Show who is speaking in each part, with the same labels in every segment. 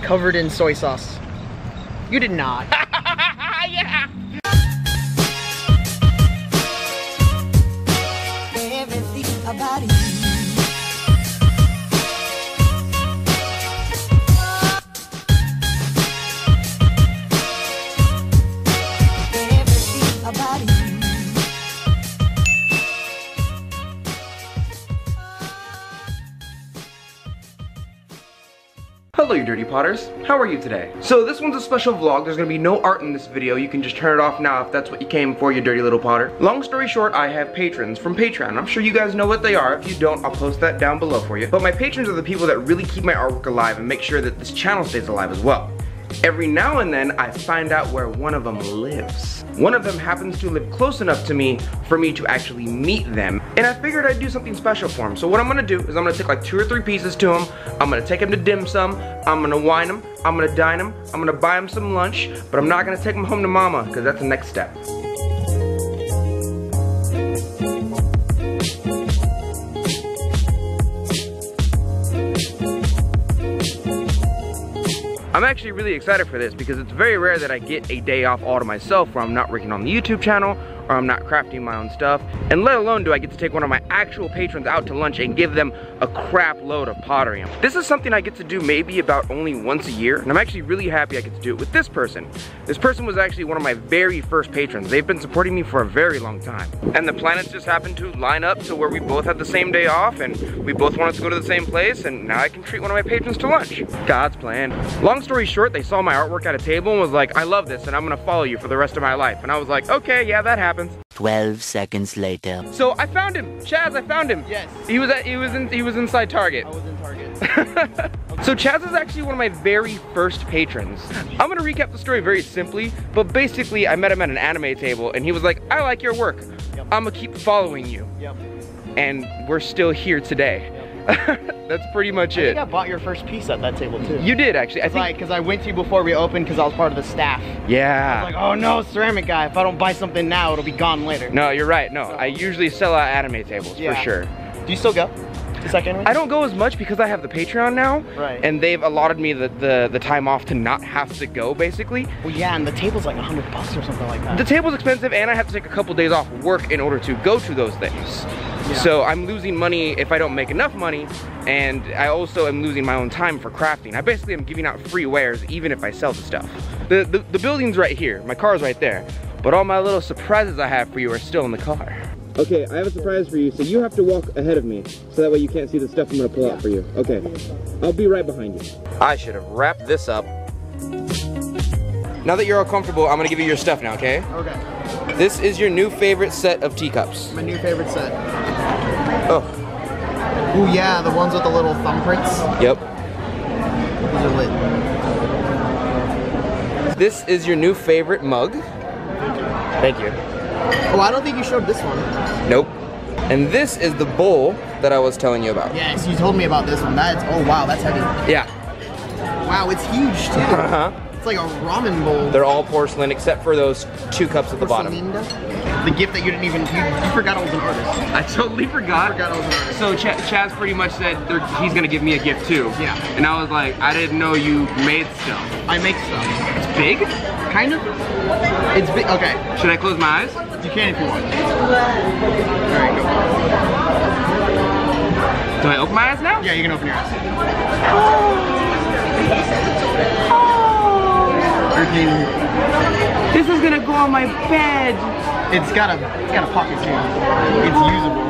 Speaker 1: covered in soy sauce. You did not.
Speaker 2: Yeah.
Speaker 3: Everything about you. Everything about you.
Speaker 2: Hello, you dirty potters. How are you today? So this one's a special vlog. There's gonna be no art in this video. You can just turn it off now if that's what you came for, you dirty little potter. Long story short, I have patrons from Patron. I'm sure you guys know what they are. If you don't, I'll post that down below for you. But my patrons are the people that really keep my artwork alive and make sure that this channel stays alive as well. Every now and then, I find out where one of them lives. One of them happens to live close enough to me for me to actually meet them. And I figured I'd do something special for him. So what I'm gonna do is I'm gonna take like 2 or 3 pieces to him. I'm gonna take him to dim sum. I'm gonna wine him. I'm gonna dine him. I'm gonna buy him some lunch. But I'm not gonna take him home to mama, because that's the next step. I'm actually really excited for this because it's very rare that I get a day off all to myself where I'm not working on the YouTube channel or I'm not crafting my own stuff, and let alone do I get to take one of my actual patrons out to lunch and give them a crap load of pottery. This is something I get to do maybe about only once a year, and I'm actually really happy I get to do it with this person. This person was actually one of my very first patrons. They've been supporting me for a very long time. And the planets just happened to line up to where we both had the same day off and we both wanted to go to the same place, and now I can treat one of my patrons to lunch. God's plan. Long story short, they saw my artwork at a table and was like, I love this and I'm gonna follow you for the rest of my life. And I was like, okay, yeah, that happens.
Speaker 4: 12 seconds later.
Speaker 2: So I found him. Chaz, I found him.
Speaker 1: Yes.
Speaker 2: He was inside Target.
Speaker 1: I was in Target.
Speaker 2: So Chaz is actually one of my very first patrons. I'm gonna recap the story very simply, but basically I met him at an anime table and he was like, I like your work.
Speaker 1: Yep.
Speaker 2: I'm gonna keep following you.
Speaker 1: Yep.
Speaker 2: And we're still here today.
Speaker 1: Yep.
Speaker 2: That's pretty much
Speaker 1: I
Speaker 2: it.
Speaker 1: think I bought your first piece at that table too.
Speaker 2: You did actually.
Speaker 1: Because I went to you before we opened because I was part of the staff.
Speaker 2: Yeah.
Speaker 1: I was like, oh no, ceramic guy. If I don't buy something now, it'll be gone later.
Speaker 2: No, you're right. No, I usually sell out anime tables for sure.
Speaker 1: Do you still go? The second one?
Speaker 2: I don't go as much because I have the Patreon now,
Speaker 1: right? And
Speaker 2: they've allotted me the time off to not have to go, basically.
Speaker 1: Well, yeah, and the table's like $100 or something like that.
Speaker 2: The table's expensive, and I have to take a couple days off work in order to go to those things. Yeah. So I'm losing money if I don't make enough money, and I also am losing my own time for crafting. I basically am giving out free wares even if I sell the stuff. The building's right here, my car's right there, but all my little surprises I have for you are still in the car. Okay, I have a surprise for you, so you have to walk ahead of me, so that way you can't see the stuff I'm gonna pull out for you. Okay, I'll be right behind you. I should have wrapped this up. Now that you're all comfortable, I'm gonna give you your stuff now, okay?
Speaker 1: Okay.
Speaker 2: This is your new favorite set of teacups.
Speaker 1: My new favorite set.
Speaker 2: Oh.
Speaker 1: Ooh, yeah, the ones with the little thumbprints.
Speaker 2: Yep.
Speaker 1: These are lit.
Speaker 2: This is your new favorite mug. Thank you.
Speaker 1: Oh, I don't think you showed this one.
Speaker 2: Nope. And this is the bowl that I was telling you about.
Speaker 1: Yes, you told me about this one. That's, oh wow, that's heavy.
Speaker 2: Yeah.
Speaker 1: Wow, it's huge too.
Speaker 2: Uh-huh.
Speaker 1: It's like a ramen bowl.
Speaker 2: They're all porcelain except for those 2 cups at the bottom.
Speaker 1: The gift that you didn't even, you forgot I was an artist.
Speaker 2: I totally forgot.
Speaker 1: I forgot I was an artist.
Speaker 2: So Chaz pretty much said he's gonna give me a gift too.
Speaker 1: Yeah.
Speaker 2: And I was like, I didn't know you made stuff.
Speaker 1: I make stuff.
Speaker 2: It's big?
Speaker 1: Kind of. It's big, okay.
Speaker 2: Should I close my eyes?
Speaker 1: You can if you want. Alright, go.
Speaker 2: Do I open my eyes now?
Speaker 1: Yeah, you can open your eyes.
Speaker 2: This is gonna go on my bed.
Speaker 1: It's got a pocket too. It's usable.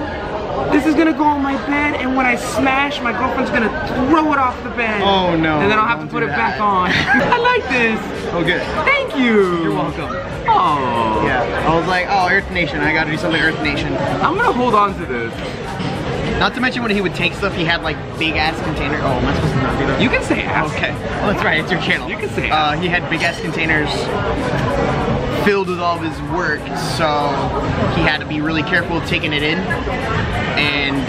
Speaker 2: This is gonna go on my bed, and when I smash, my girlfriend's gonna throw it off the bed.
Speaker 1: Oh no.
Speaker 2: And then I'll have to put it back on. I like this.
Speaker 1: Oh good.
Speaker 2: Thank you.
Speaker 1: You're welcome.
Speaker 2: Oh.
Speaker 1: Yeah. I was like, oh, Earth Nation. I gotta do something Earth Nation.
Speaker 2: I'm gonna hold on to this.
Speaker 1: Not to mention when he would take stuff, he had like big ass containers. Oh, am I supposed to not do that?
Speaker 2: You can say ass.
Speaker 1: Okay. Oh, that's right. It's your channel.
Speaker 2: You can say ass.
Speaker 1: He had big ass containers filled with all of his work, so he had to be really careful taking it in, and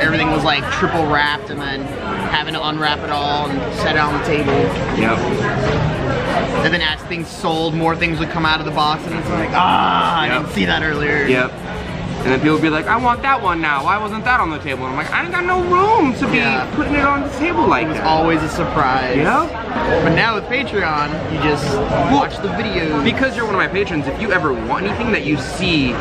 Speaker 1: everything was like triple wrapped, and then having to unwrap it all and set it on the table.
Speaker 2: Yep.
Speaker 1: And then as things sold, more things would come out of the box, and it's like, I didn't see that earlier.
Speaker 2: Yep. And then people would be like, I want that one now. Why wasn't that on the table? And I'm like, I ain't got no room to be putting it on the table like that.
Speaker 1: It's always a surprise.
Speaker 2: Yep.
Speaker 1: But now with Patreon, you just watch the videos.
Speaker 2: Because you're one of my patrons, if you ever want anything that you see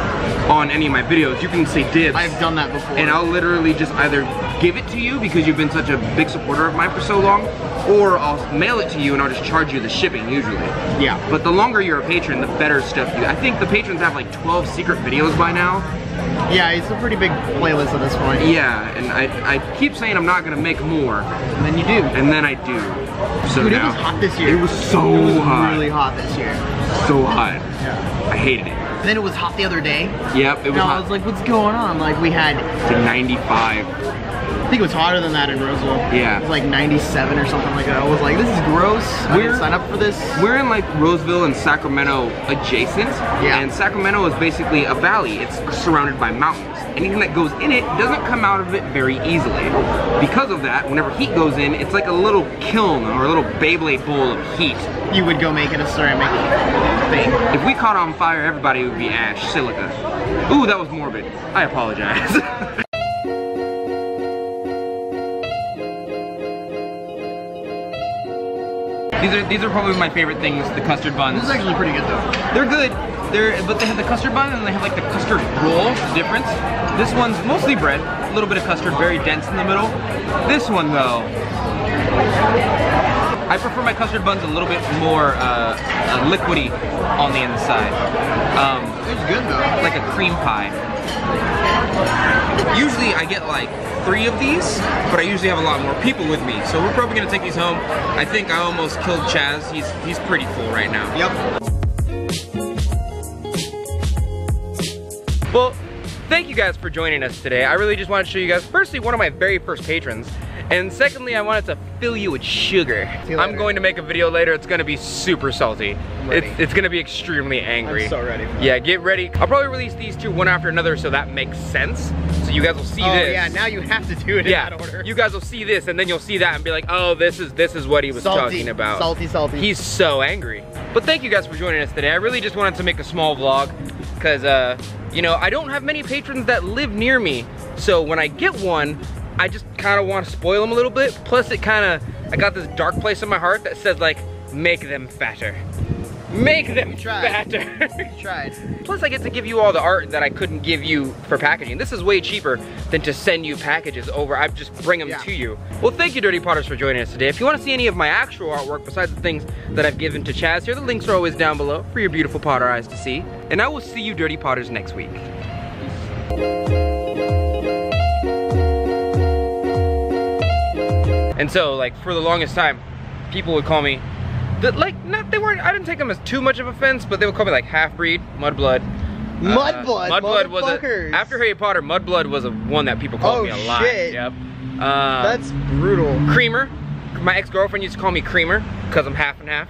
Speaker 2: on any of my videos, you can say dibs.
Speaker 1: I've done that before.
Speaker 2: And I'll literally just either give it to you because you've been such a big supporter of mine for so long, or I'll mail it to you and I'll just charge you the shipping usually.
Speaker 1: Yeah.
Speaker 2: But the longer you're a patron, the better stuff you. I think the patrons have like 12 secret videos by now.
Speaker 1: Yeah, it's a pretty big playlist at this point.
Speaker 2: Yeah, and I keep saying I'm not gonna make more.
Speaker 1: And then you do.
Speaker 2: And then I do. So
Speaker 1: Dude,
Speaker 2: now,
Speaker 1: it was hot this year.
Speaker 2: It was so hot.
Speaker 1: Really hot this year.
Speaker 2: So hot.
Speaker 1: Yeah.
Speaker 2: I hated it.
Speaker 1: And then it was hot the other day.
Speaker 2: Yep, it was hot.
Speaker 1: I was like, what's going on? Like we had
Speaker 2: It's like 95.
Speaker 1: I think it was hotter than that in Roseville.
Speaker 2: Yeah.
Speaker 1: It was like 97 or something like that. I was like, this is gross. I didn't sign up for this.
Speaker 2: We're in like Roseville and Sacramento adjacent.
Speaker 1: Yeah.
Speaker 2: And Sacramento is basically a valley. It's surrounded by mountains. Anything that goes in it doesn't come out of it very easily. Because of that, whenever heat goes in, it's like a little kiln or a little Beyblade bowl of heat.
Speaker 1: You would go make it a ceramic thing.
Speaker 2: If we caught on fire, everybody would be ash, silica. Ooh, that was morbid. I apologize. These are probably my favorite things, the custard buns.
Speaker 1: This is actually pretty good though.
Speaker 2: They're good. But they have the custard bun and they have like the custard roll, difference. This one's mostly bread, a little bit of custard, very dense in the middle. This one though, I prefer my custard buns a little bit more liquidy on the inside.
Speaker 1: It's good though.
Speaker 2: Like a cream pie. Usually I get like 3 of these, but I usually have a lot more people with me. So we're probably gonna take these home. I think I almost killed Chaz. He's pretty full right now.
Speaker 1: Yep.
Speaker 2: Well, thank you guys for joining us today. I really just wanted to show you guys, firstly, one of my very first patrons, and secondly, I wanted to fill you with sugar. I'm going to make a video later. It's gonna be super salty. It's gonna be extremely angry.
Speaker 1: I'm so ready for that.
Speaker 2: Yeah, get ready. I'll probably release these two one after another so that makes sense. So you guys will see this.
Speaker 1: Oh yeah, now you have to do it in that order.
Speaker 2: You guys will see this and then you'll see that and be like, oh, this is what he was talking about.
Speaker 1: Salty.
Speaker 2: He's so angry. But thank you guys for joining us today. I really just wanted to make a small vlog because you know, I don't have many patrons that live near me. So when I get one, I just kind of want to spoil them a little bit. Plus I got this dark place in my heart that says like, make them fatter. Make them fatter.
Speaker 1: You tried.
Speaker 2: Plus I get to give you all the art that I couldn't give you for packaging. This is way cheaper than to send you packages over. I just bring them to you. Well, thank you Dirty Potters for joining us today. If you want to see any of my actual artwork besides the things that I've given to Chaz here, the links are always down below for your beautiful Potter eyes to see. And I will see you Dirty Potters next week. And so, like, for the longest time, people would call me, I didn't take them as too much of offense, but they would call me like half-breed, mudblood.
Speaker 1: Mudblood
Speaker 2: was after Harry Potter, Mudblood was one that people called me a lot.
Speaker 1: Shit.
Speaker 2: Yep.
Speaker 1: That's brutal.
Speaker 2: Creamer. My ex-girlfriend used to call me Creamer because I'm half and half.